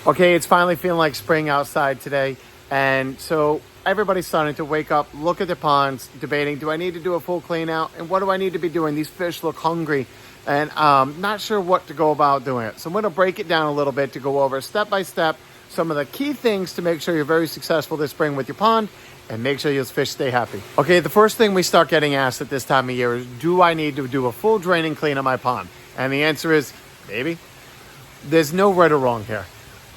Okay, it's finally feeling like spring outside today. And so everybody's starting to wake up, look at their ponds, debating, do I need to do a full clean out? And what do I need to be doing? These fish look hungry and not sure what to go about doing it. So I'm going to break it down a little bit to go over step by step some of the key things to make sure you're very successful this spring with your pond and make sure your fish stay happy. Okay, the first thing we start getting asked at this time of year is, do I need to do a full drain and clean of my pond? And the answer is maybe. There's no right or wrong here.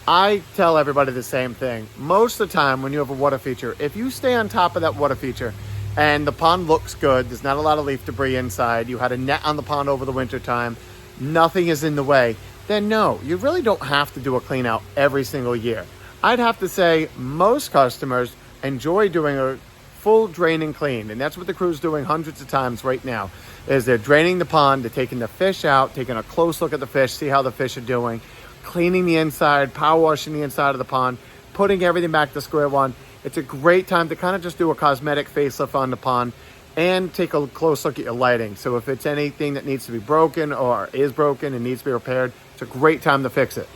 I tell everybody the same thing. Most of the time when you have a water feature, if you stay on top of that water feature and the pond looks good, there's not a lot of leaf debris inside, you had a net on the pond over the winter time, nothing is in the way, then no, you really don't have to do a clean out every single year. I'd have to say most customers enjoy doing a full drain and clean, and that's what the crew's doing hundreds of times right now, is they're draining the pond, they're taking the fish out, taking a close look at the fish, see how the fish are doing, cleaning the inside, power washing the inside of the pond, putting everything back to square one. It's a great time to kind of just do a cosmetic facelift on the pond and take a close look at your lighting. So if it's anything that needs to be broken or is broken and needs to be repaired, it's a great time to fix it.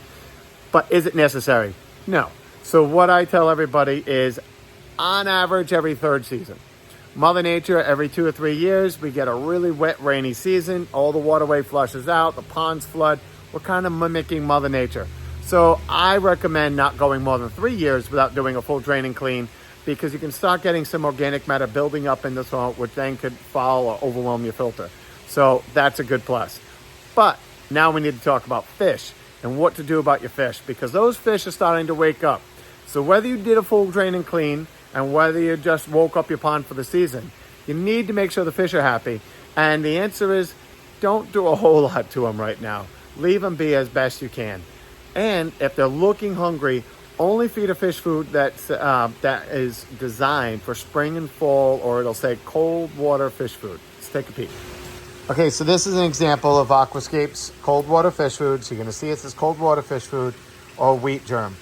But is it necessary? No. So what I tell everybody is, on average, every third season. Mother Nature, every 2 or 3 years, we get a really wet, rainy season. All the waterway flushes out, the ponds flood. We're kind of mimicking Mother Nature. So I recommend not going more than 3 years without doing a full drain and clean, because you can start getting some organic matter building up in the soil, which then could foul or overwhelm your filter. So that's a good plus. But now we need to talk about fish and what to do about your fish, because those fish are starting to wake up. So whether you did a full drain and clean and whether you just woke up your pond for the season, you need to make sure the fish are happy. And the answer is, don't do a whole lot to them right now. Leave them be as best you can. And if they're looking hungry, only feed a fish food that is designed for spring and fall, or it'll say cold water fish food. Let's take a peek. Okay, so this is an example of Aquascape's cold water fish food. So you're gonna see it says cold water fish food or wheat germ.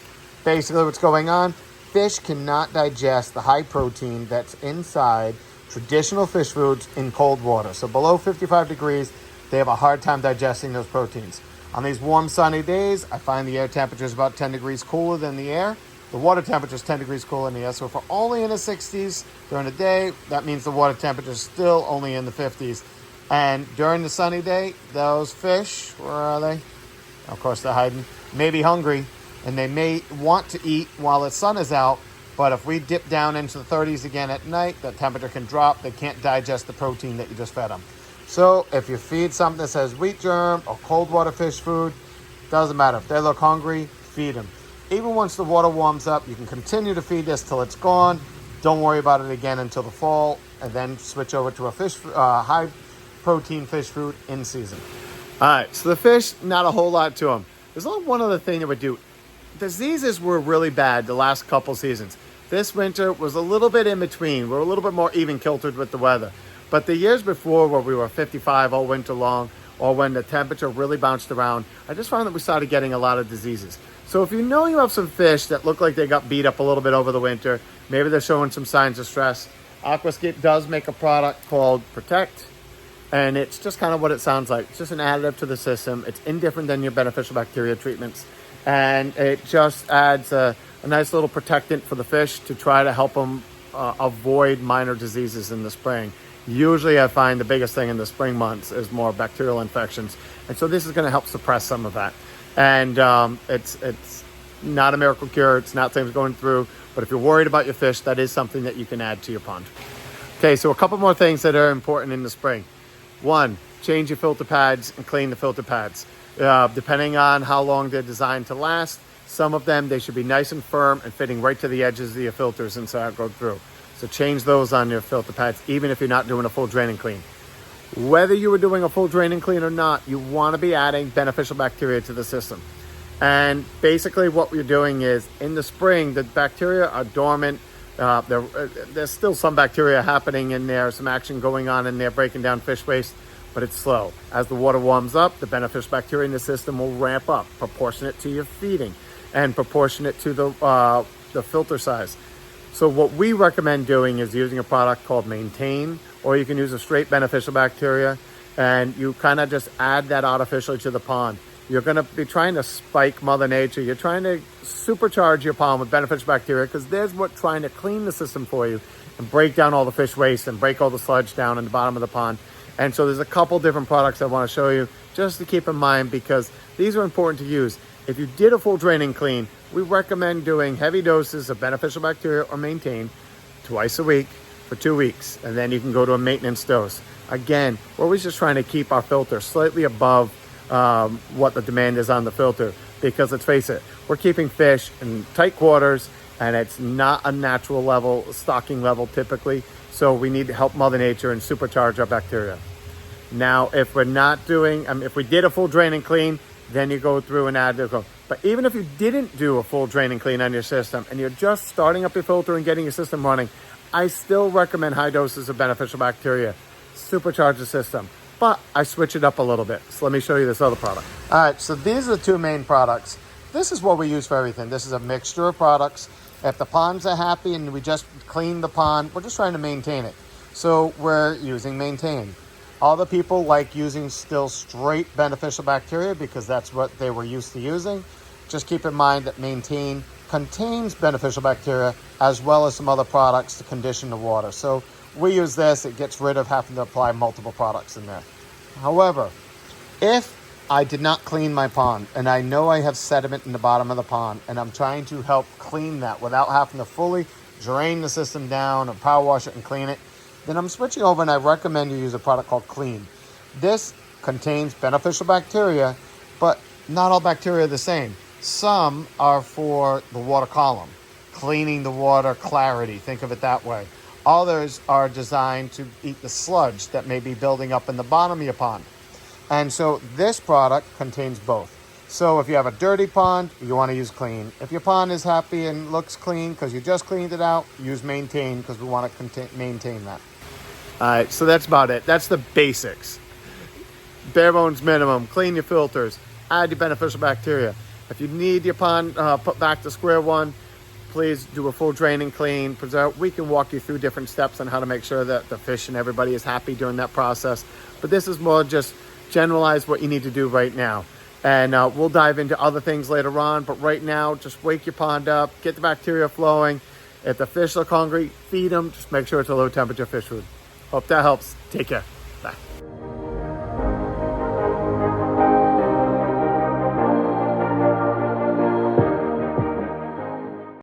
Basically what's going on, fish cannot digest the high protein that's inside traditional fish foods in cold water. So below 55 degrees, they have a hard time digesting those proteins. On these warm, sunny days, I find the air temperature is about 10 degrees cooler than the air. The water temperature is 10 degrees cooler than the air. So if we're only in the 60s during the day, that means the water temperature is still only in the 50s. And during the sunny day, those fish, where are they? Of course, they're hiding. May be hungry, and they may want to eat while the sun is out. But if we dip down into the 30s again at night, the temperature can drop. They can't digest the protein that you just fed them. So if you feed something that says wheat germ or cold water fish food, doesn't matter. If they look hungry, feed them. Even once the water warms up, you can continue to feed this till it's gone. Don't worry about it again until the fall, and then switch over to a high protein fish food in season. All right, so the fish, not a whole lot to them. There's only one other thing that would do. Diseases were really bad the last couple seasons. This winter was a little bit in between. We're a little bit more even kiltered with the weather. But the years before, where we were 55 all winter long, or when the temperature really bounced around, I just found that we started getting a lot of diseases. So if you know you have some fish that look like they got beat up a little bit over the winter, maybe they're showing some signs of stress, Aquascape does make a product called Protect, and it's just kind of what it sounds like. It's just an additive to the system. It's indifferent than your beneficial bacteria treatments, and it just adds a nice little protectant for the fish to try to help them avoid minor diseases in the spring. Usually I find the biggest thing in the spring months is more bacterial infections. And so this is going to help suppress some of that. And it's not a miracle cure. It's not things going through. But if you're worried about your fish, that is something that you can add to your pond. Okay, so a couple more things that are important in the spring. One, change your filter pads and clean the filter pads. Depending on how long they're designed to last, some of them, they should be nice and firm and fitting right to the edges of your filters and so it go through. So change those on your filter pads, even if you're not doing a full drain and clean. Whether you were doing a full drain and clean or not, you want to be adding beneficial bacteria to the system. And basically what we're doing is, in the spring, the bacteria are dormant. There's still some bacteria happening in there, some action going on in there, breaking down fish waste, but it's slow. As the water warms up, the beneficial bacteria in the system will ramp up, proportionate to your feeding and proportionate to the filter size. So what we recommend doing is using a product called Maintain, or you can use a straight beneficial bacteria, and you kind of just add that artificially to the pond. you're going to be trying to spike Mother Nature. You're trying to supercharge your pond with beneficial bacteria, because there's what trying to clean the system for you and break down all the fish waste and break all the sludge down in the bottom of the pond. And so there's a couple different products I want to show you just to keep in mind, because these are important to use. If you did a full draining clean, we recommend doing heavy doses of beneficial bacteria or maintain twice a week for 2 weeks, and then you can go to a maintenance dose. Again, we're always just trying to keep our filter slightly above what the demand is on the filter, because let's face it, we're keeping fish in tight quarters, and it's not a natural level, stocking level typically. So we need to help Mother Nature and supercharge our bacteria. Now, if we're not doing, if we did a full drain and clean, then you go through and add the. But even if you didn't do a full drain and clean on your system, and you're just starting up your filter and getting your system running, I still recommend high doses of beneficial bacteria. Supercharge the system. But I switch it up a little bit. So let me show you this other product. All right, so these are the two main products. This is what we use for everything. This is a mixture of products. If the ponds are happy and we just clean the pond, we're just trying to maintain it. So we're using Maintain. Other people like using still straight beneficial bacteria because that's what they were used to using. Just keep in mind that Maintain contains beneficial bacteria as well as some other products to condition the water. So we use this, it gets rid of having to apply multiple products in there. However, if I did not clean my pond and I know I have sediment in the bottom of the pond and I'm trying to help clean that without having to fully drain the system down or power wash it and clean it, then I'm switching over and I recommend you use a product called Clean. This contains beneficial bacteria, but not all bacteria are the same. Some are for the water column, cleaning the water clarity, think of it that way. Others are designed to eat the sludge that may be building up in the bottom of your pond. And so this product contains both. So if you have a dirty pond, you want to use Clean. If your pond is happy and looks clean because you just cleaned it out, use Maintain because we want to maintain that. All right, so that's about it. That's the basics. Bare bones minimum, clean your filters, add your beneficial bacteria. If you need your pond put back to square one, please do a full drain and clean. We can walk you through different steps on how to make sure that the fish and everybody is happy during that process. But this is more just generalize what you need to do right now. And we'll dive into other things later on. But right now, just wake your pond up, get the bacteria flowing. If the fish look hungry, feed them. Just make sure it's a low temperature fish food. Hope that helps. Take care. Bye.